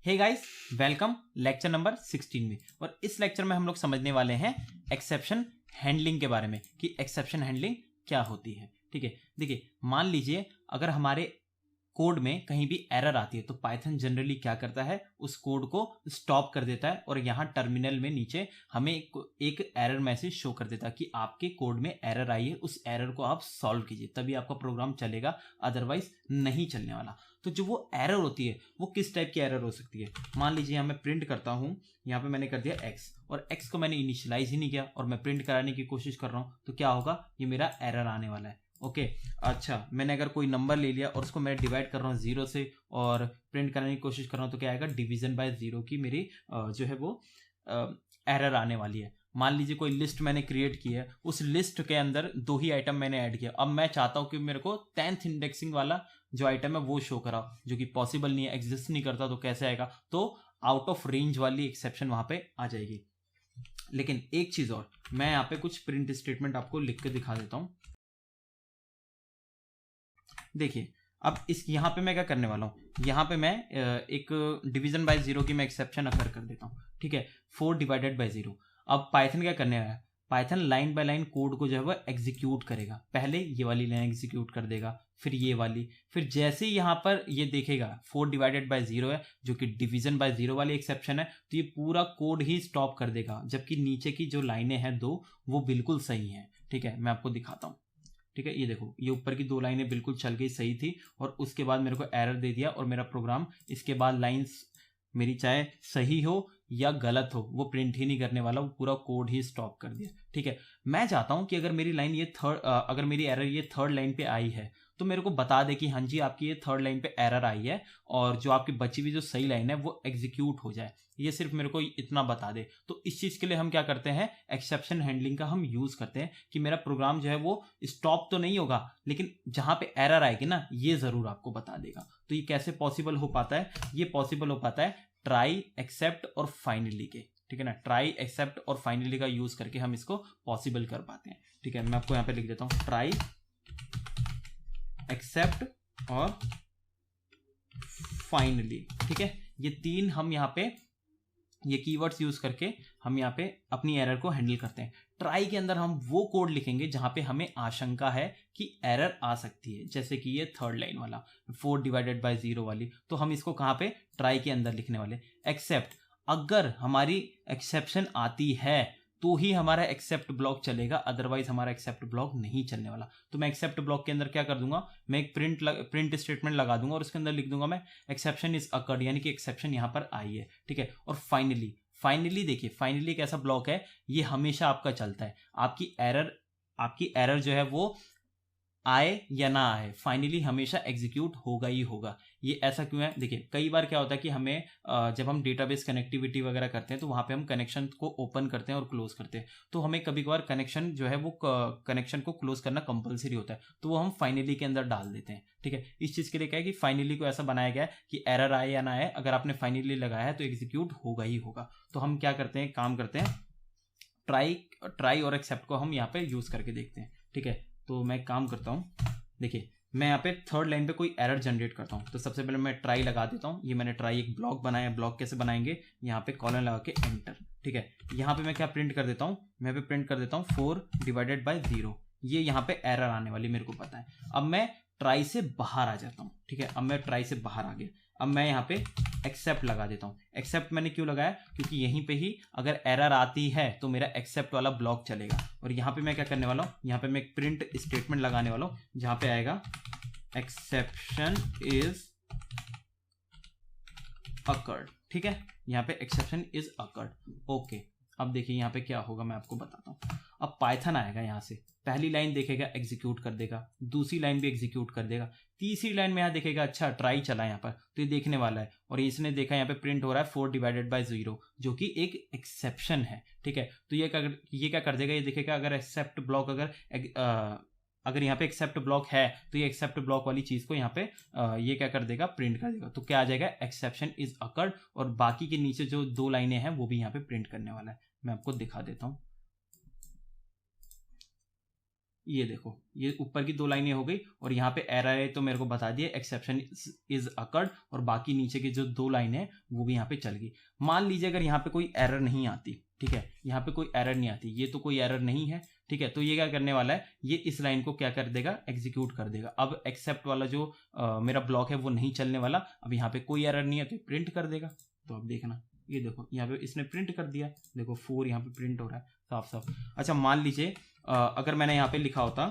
हे guys, welcome lecture number 16 में। और इस लेक्चर में हम लोग समझने वाले हैं एक्सेप्शन हैंडलिंग के बारे में कि एक्सेप्शन हैंडलिंग क्या होती है। ठीक है, देखिए मान लीजिए अगर हमारे कोड में कहीं भी एरर आती है तो पाइथन जनरली क्या करता है, उस कोड को स्टॉप कर देता है और यहाँ टर्मिनल में नीचे हमें एक एरर मैसेज शो कर देता है कि आपके कोड में एरर आई है, उस एरर को आप सॉल्व कीजिए तभी आपका प्रोग्राम चलेगा, अदरवाइज नहीं चलने वाला। तो जो वो एरर होती है वो किस टाइप की एरर हो सकती है, मान लीजिए यहाँ मैं प्रिंट करता हूँ, यहाँ पे मैंने कर दिया एक्स और एक्स को मैंने इनिशियलाइज ही नहीं किया और मैं प्रिंट कराने की कोशिश कर रहा हूँ, तो क्या होगा, ये मेरा एरर आने वाला है। ओके अच्छा, मैंने अगर कोई नंबर ले लिया और उसको मैं डिवाइड कर रहा हूँ जीरो से और प्रिंट करने की कोशिश कर रहा हूँ, तो क्या आएगा, डिवीजन बाय जीरो की मेरी जो है वो एरर आने वाली है। मान लीजिए कोई लिस्ट मैंने क्रिएट की है, उस लिस्ट के अंदर दो ही आइटम मैंने ऐड किया, अब मैं चाहता हूँ कि मेरे को 10th इंडेक्सिंग वाला जो आइटम है वो शो कराओ, जो कि पॉसिबल नहीं है, एग्जिस्ट नहीं करता, तो कैसे आएगा, तो आउट ऑफ रेंज वाली एक्सेप्शन वहां पे आ जाएगी। लेकिन एक चीज और, मैं यहाँ पे कुछ प्रिंट स्टेटमेंट आपको लिख के दिखा देता हूँ। देखिए अब इस यहाँ पे मैं क्या करने वाला हूँ, यहाँ पे मैं एक डिवीजन बाय जीरो की मैं एक्सेप्शन अकर कर देता हूँ। ठीक है, 4 डिवाइडेड बाय जीरो। अब पाइथन क्या करने वाला है, Python line by line code को जो है वो एग्जीक्यूट करेगा। पहले ये वाली लाइन एग्जीक्यूट कर देगा, फिर ये वाली, फिर जैसे ही यहाँ पर ये देखेगा 4 डिवाइडेड बाय जीरो है जो कि डिवीजन बाय जीरो वाली एक्सेप्शन है, तो ये पूरा कोड ही स्टॉप कर देगा, जबकि नीचे की जो लाइनें हैं दो वो बिल्कुल सही हैं। ठीक है, मैं आपको दिखाता हूँ। ठीक है, ये देखो, ये ऊपर की दो लाइनें बिल्कुल चल गई, सही थी, और उसके बाद मेरे को एरर दे दिया और मेरा प्रोग्राम इसके बाद लाइंस मेरी चाहे सही हो या गलत हो वो प्रिंट ही नहीं करने वाला, वो पूरा कोड ही स्टॉप कर दिया। ठीक है, मैं चाहता हूं कि अगर मेरी लाइन ये अगर मेरी एरर ये थर्ड लाइन पे आई है तो मेरे को बता दे कि हाँ जी आपकी ये थर्ड लाइन पे एरर आई है और जो आपकी बची हुई जो सही लाइन है वो एग्जीक्यूट हो जाए, ये सिर्फ मेरे को इतना बता दे। तो इस चीज के लिए हम क्या करते हैं, एक्सेप्शन हैंडलिंग का हम यूज करते हैं कि मेरा प्रोग्राम जो है वो स्टॉप तो नहीं होगा लेकिन जहां पे एरर आएगी ना ये जरूर आपको बता देगा। तो ये कैसे पॉसिबल हो पाता है, ये पॉसिबल हो पाता है ट्राई, एक्सेप्ट और फाइनली के, ठीक है ना, ट्राई, एक्सेप्ट और फाइनली का यूज करके हम इसको पॉसिबल कर पाते हैं। ठीक है, मैं आपको यहां पे लिख देता हूं, ट्राई, एक्सेप्ट और फाइनली। ठीक है, ये तीन हम यहाँ पे ये कीवर्ड्स यूज करके हम यहाँ पे अपनी एरर को हैंडल करते हैं। ट्राई के अंदर हम वो कोड लिखेंगे जहां पे हमें आशंका है कि एरर आ सकती है, जैसे कि ये थर्ड लाइन वाला 4 डिवाइडेड बाय जीरो वाली, तो हम इसको कहां पे, ट्राई के अंदर लिखने वाले। एक्सेप्ट, अगर हमारी एक्सेप्शन आती है तो ही हमारा एक्सेप्ट ब्लॉक चलेगा, अदरवाइज हमारा एक्सेप्ट ब्लॉक नहीं चलने वाला। तो मैं एक्सेप्ट ब्लॉक के अंदर क्या कर दूंगा, मैं एक प्रिंट स्टेटमेंट लगा दूंगा और उसके अंदर लिख दूंगा मैं एक्सेप्शन इज अकर्ड, यानी कि एक्सेप्शन यहां पर आई है। ठीक है, और फाइनली, फाइनली देखिए, फाइनली एक ऐसा ब्लॉक है ये हमेशा आपका चलता है, आपकी एरर जो है वो आए या ना आए, फाइनली हमेशा एग्जीक्यूट होगा ही होगा। ये ऐसा क्यों है, देखिए कई बार क्या होता है कि हमें जब हम डेटाबेस कनेक्टिविटी वगैरह करते हैं तो वहां पे हम कनेक्शन को ओपन करते हैं और क्लोज करते हैं, तो हमें कभी कभार कनेक्शन जो है वो कनेक्शन को क्लोज करना कंपलसरी होता है, तो वो हम फाइनली के अंदर डाल देते हैं। ठीक है, इस चीज के लिए क्या है कि फाइनली को ऐसा बनाया गया है कि एरर आए या ना आए, अगर आपने फाइनली लगाया है तो एग्जीक्यूट होगा ही होगा। तो हम क्या करते हैं, काम करते हैं, ट्राई और एक्सेप्ट को हम यहाँ पे यूज करके देखते हैं। ठीक है, तो मैं काम करता हूँ, देखिए मैं यहाँ पे थर्ड लाइन पे कोई एरर जनरेट करता हूँ, तो सबसे पहले मैं ट्राई लगा देता हूँ। ये मैंने ट्राई एक ब्लॉक बनाया, ब्लॉक कैसे बनाएंगे, यहाँ पे कॉलन लगा के एंटर। ठीक है, यहाँ पे मैं क्या प्रिंट कर देता हूँ, मैं पे प्रिंट कर देता हूँ 4 डिवाइडेड बाय जीरो, ये यहाँ पे एरर आने वाली मेरे को पता है। अब मैं ट्राई से बाहर आ जाता हूँ। ठीक है, अब मैं ट्राई से बाहर आ गया, अब मैं यहाँ पे एक्सेप्ट लगा देता हूँ। एक्सेप्ट मैंने क्यों लगाया, क्योंकि यहीं पे ही अगर एरर आती है तो मेरा एक्सेप्ट वाला ब्लॉक चलेगा। और यहाँ पे मैं क्या करने वाला हूँ, यहाँ पे मैं एक प्रिंट स्टेटमेंट लगाने वाला हूँ जहां पे आएगा एक्सेप्शन इज अकर्ड। ठीक है, यहाँ पे एक्सेप्शन इज अकर्ड। ओके, अब देखिए यहाँ पे क्या होगा मैं आपको बताता हूँ। अब पाइथन आएगा, यहाँ से पहली लाइन देखेगा एग्जीक्यूट कर देगा, दूसरी लाइन भी एग्जीक्यूट कर देगा, तीसरी लाइन में यहाँ देखेगा अच्छा ट्राई चला यहाँ पर, तो ये देखने वाला है, और इसने देखा यहाँ पे प्रिंट हो रहा है 4 डिवाइडेड बाय जीरो जो कि एक एक्सेप्शन है। ठीक है, तो ये क्या कर देगा, ये देखेगा अगर एक्सेप्ट ब्लॉक अगर यहाँ पे एक्सेप्ट ब्लॉक है तो ये एक्सेप्ट ब्लॉक वाली चीज को यहाँ पे ये क्या कर देगा, प्रिंट कर देगा। तो क्या आ जाएगा, एक्सेप्शन इज अकर्ड, और बाकी के नीचे जो दो लाइनें हैं वो भी यहाँ पे प्रिंट करने वाला है। मैं आपको दिखा देता हूँ, ये देखो, ये ऊपर की 2 लाइनें हो गई और यहाँ पे एरर है तो मेरे को बता दिए एक्सेप्शन इज अकर्ड, और बाकी नीचे की जो 2 लाइनें हैं वो भी यहाँ पे चल गई। मान लीजिए अगर यहाँ पे कोई एरर नहीं आती, ठीक है, यहाँ पे कोई एरर नहीं आती, ये तो कोई एरर नहीं है, ठीक है, तो ये क्या करने वाला है, ये इस लाइन को क्या कर देगा, एग्जीक्यूट कर देगा। अब एक्सेप्ट वाला जो मेरा ब्लॉक है वो नहीं चलने वाला, अब यहाँ पे कोई एरर नहीं है तो प्रिंट कर देगा। तो अब देखना, ये देखो यहाँ पे इसने प्रिंट कर दिया, देखो 4 यहाँ पे प्रिंट हो रहा है साफ साफ। अच्छा मान लीजिए अगर मैंने यहाँ पे लिखा होता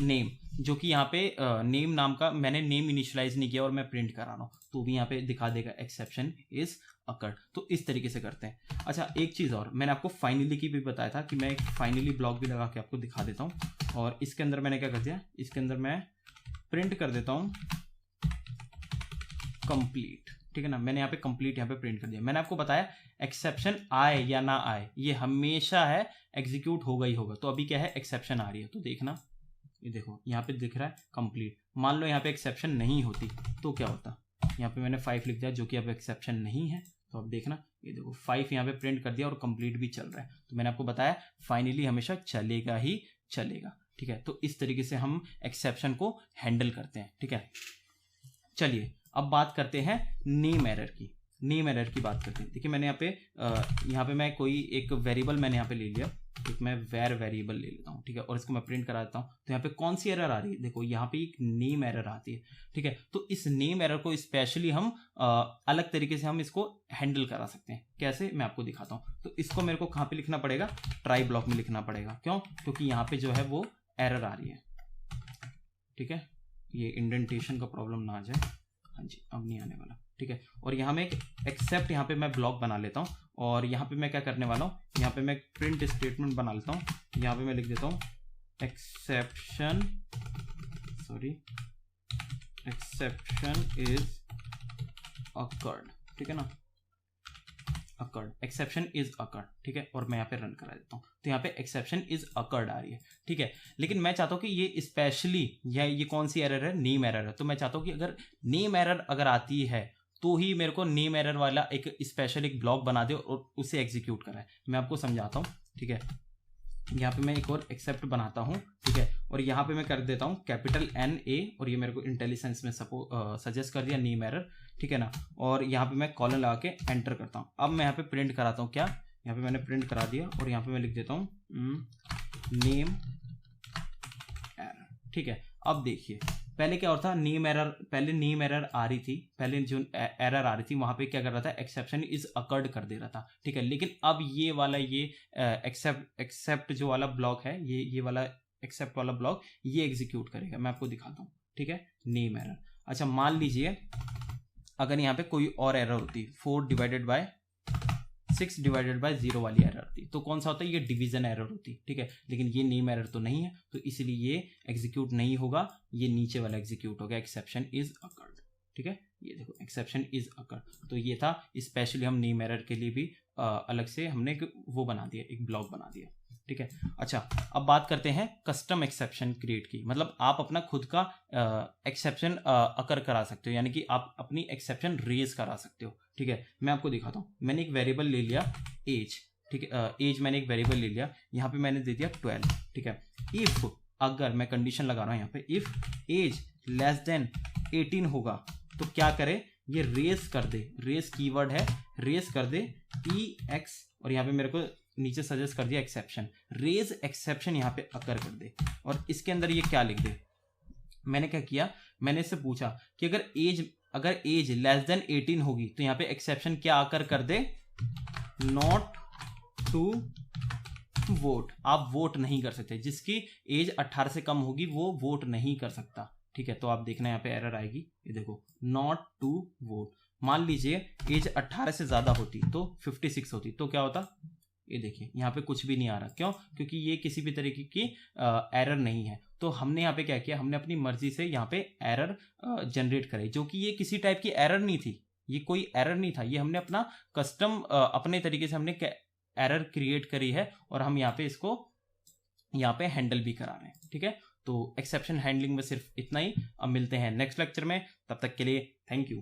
नेम, जो कि यहाँ पे नेम नाम का मैंने नेम इनिशियलाइज नहीं किया और मैं प्रिंट करा रहा हूँ, तो भी यहाँ पे दिखा देगा एक्सेप्शन इज अकर्ड। तो इस तरीके से करते हैं। अच्छा एक चीज़ और, मैंने आपको फाइनली की भी बताया था कि मैं एक फाइनली ब्लॉक भी लगा के आपको दिखा देता हूँ, और इसके अंदर मैंने क्या कर दिया, इसके अंदर मैं प्रिंट कर देता हूँ कंप्लीट, ठीक है ना, मैंने यहाँ पे कंप्लीट यहाँ पे प्रिंट कर दिया। मैंने आपको बताया एक्सेप्शन आए या ना आए ये हमेशा है एग्जीक्यूट होगा ही होगा। तो अभी क्या है, एक्सेप्शन आ रही है, तो देखना, ये देखो यहाँ पे दिख रहा है कंप्लीट। मान लो यहाँ पे एक्सेप्शन नहीं होती तो क्या होता, यहाँ पे मैंने 5 लिख दिया जो कि अब एक्सेप्शन नहीं है, तो अब देखना, ये देखो 5 यहाँ पे प्रिंट कर दिया और कंप्लीट भी चल रहा है। तो मैंने आपको बताया फाइनली हमेशा चलेगा ही चलेगा, ठीक है। तो इस तरीके से हम एक्सेप्शन को हैंडल करते हैं, ठीक है। चलिए अब बात करते हैं नेम एरर की, नेम एरर की बात करते हैं। देखिए मैंने यहाँ पे मैं कोई एक वेरिएबल मैंने यहाँ पे ले लिया, एक मैं वेर वेरिएबल ले लेता हूँ, ठीक है, और इसको मैं प्रिंट करा देता हूँ। तो यहाँ पे कौन सी एरर आ रही है, देखो यहाँ पे एक नेम एरर आती है, ठीक है। तो इस नेम एरर को स्पेशली हम अलग तरीके से हम इसको हैंडल करा सकते हैं। कैसे, मैं आपको दिखाता हूँ। तो इसको मेरे को कहाँ पे लिखना पड़ेगा, ट्राई ब्लॉक में लिखना पड़ेगा। क्यों, क्योंकि यहाँ पे जो है वो एरर आ रही है, ठीक है, ये इंडेंटेशन का प्रॉब्लम ना आ जाए। हाँ जी, अब नहीं आने वाला, ठीक है। और यहाँ में एक एक्सेप्ट यहाँ पे मैं ब्लॉक बना लेता हूँ, और यहाँ पे मैं क्या करने वाला हूँ, यहाँ पे मैं प्रिंट स्टेटमेंट बना लेता हूँ। यहाँ पे मैं लिख देता हूँ एक्सेप्शन इज अकर्ड, ठीक है ना, अकर्ड, एक्सेप्शन इज अकर्ड, ठीक है। और मैं यहाँ पे रन करा देता हूँ, तो यहाँ पे एक्सेप्शन इज अकर्ड आ रही है, ठीक है। लेकिन मैं चाहता हूँ कि ये स्पेशली ये कौन सी एरर है, नेम एरर है। तो मैं चाहता हूँ कि अगर नेम एरर अगर आती है तो ही मेरे को नेम एरर वाला एक स्पेशल एक ब्लॉक बना दे और उसे एग्जीक्यूट कराए। मैं आपको समझाता हूँ, ठीक है। यहाँ पे मैं एक और एक्सेप्ट बनाता हूँ, ठीक है, और यहाँ पे मैं कर देता हूँ कैपिटल NA, और ये मेरे को इंटेलिजेंस में सजेस्ट कर दिया नेम एरर, ठीक है ना। और यहाँ पे मैं कॉलन लगा के एंटर करता हूँ। अब मैं यहाँ पे प्रिंट कराता हूँ, क्या, यहाँ पे मैंने प्रिंट करा दिया और यहाँ पे मैं लिख देता हूँ नेम एरर, ठीक है। अब देखिए पहले क्या होता था, नेम एरर, पहले नेम एरर आ रही थी, पहले जो एरर आ रही थी वहां पे क्या कर रहा था, एक्सेप्शन इज अकर्ड कर दे रहा था, ठीक है। लेकिन अब ये वाला ये एक्सेप्ट जो वाला ब्लॉक है, ये वाला एक्सेप्ट वाला ब्लॉक ये एग्जीक्यूट करेगा। मैं आपको दिखाता हूँ, ठीक है, नेम एरर। अच्छा मान लीजिए अगर यहाँ पे कोई और एरर होती, 4/6/0 वाली एरर होती, तो कौन सा होता है, ये डिवीजन एरर होती, ठीक है। लेकिन ये नेम एरर तो नहीं है, तो इसलिए ये एग्जीक्यूट नहीं होगा, ये नीचे वाला एग्जीक्यूट होगा, एक्सेप्शन इज अकर्ड, ठीक है। ये देखो एक्सेप्शन इज अकर्ड। तो ये था स्पेशली हम नेम एरर के लिए भी अलग से हमने एक वो बना दिया, एक ब्लॉक बना दिया, ठीक है। अच्छा अब बात करते हैं कस्टम एक्सेप्शन क्रिएट की, मतलब आप अपना खुद का एक्सेप्शन अकर करा सकते हो, यानी कि आप अपनी एक्सेप्शन रेज करा सकते हो, ठीक है। मैं आपको दिखाता हूँ। मैंने एक वेरिएबल ले लिया एज, ठीक है, एज मैंने एक वेरिएबल ले लिया, यहाँ पे मैंने दे दिया 12, ठीक है। इफ अगर मैं कंडीशन लगा रहा हूँ यहाँ पे, इफ एज लेस देन 18 होगा तो क्या करे, ये रेस कर दे, रेस कीवर्ड है, रेस कर दे EX, और यहाँ पे मेरे को नीचे सजेस्ट कर दिया एक्सेप्शन, रेज एक्सेप्शन यहाँ पे अकर कर दे, और इसके अंदर ये क्या लिख दे। मैंने क्या किया, मैंने इससे पूछा कि अगर एज लेस देन 18 होगी तो यहाँ पे एक्सेप्शन क्या आकर कर दे, नॉट टू वोट, आप वोट नहीं कर सकते, जिसकी एज 18 से कम होगी वो वोट नहीं कर सकता, ठीक है। तो आप देखना यहाँ पे एरर आएगी, ये देखो नॉट टू वोट। मान लीजिए एज 18 से ज्यादा होती तो 56 होती, तो क्या होता, ये देखिए यहाँ पे कुछ भी नहीं आ रहा। क्यों, क्योंकि ये किसी भी तरीके की एरर नहीं है। तो हमने यहाँ पे क्या किया, हमने अपनी मर्जी से यहाँ पे एरर जनरेट करे, जो कि ये किसी टाइप की एरर नहीं थी, ये कोई एरर नहीं था, ये हमने अपना कस्टम अपने तरीके से हमने एरर क्रिएट करी है, और हम यहाँ पे इसको यहाँ पे हैंडल भी करा रहे हैं, ठीक है। तो एक्सेप्शन हैंडलिंग में सिर्फ इतना ही। अब मिलते हैं नेक्स्ट लेक्चर में, तब तक के लिए थैंक यू।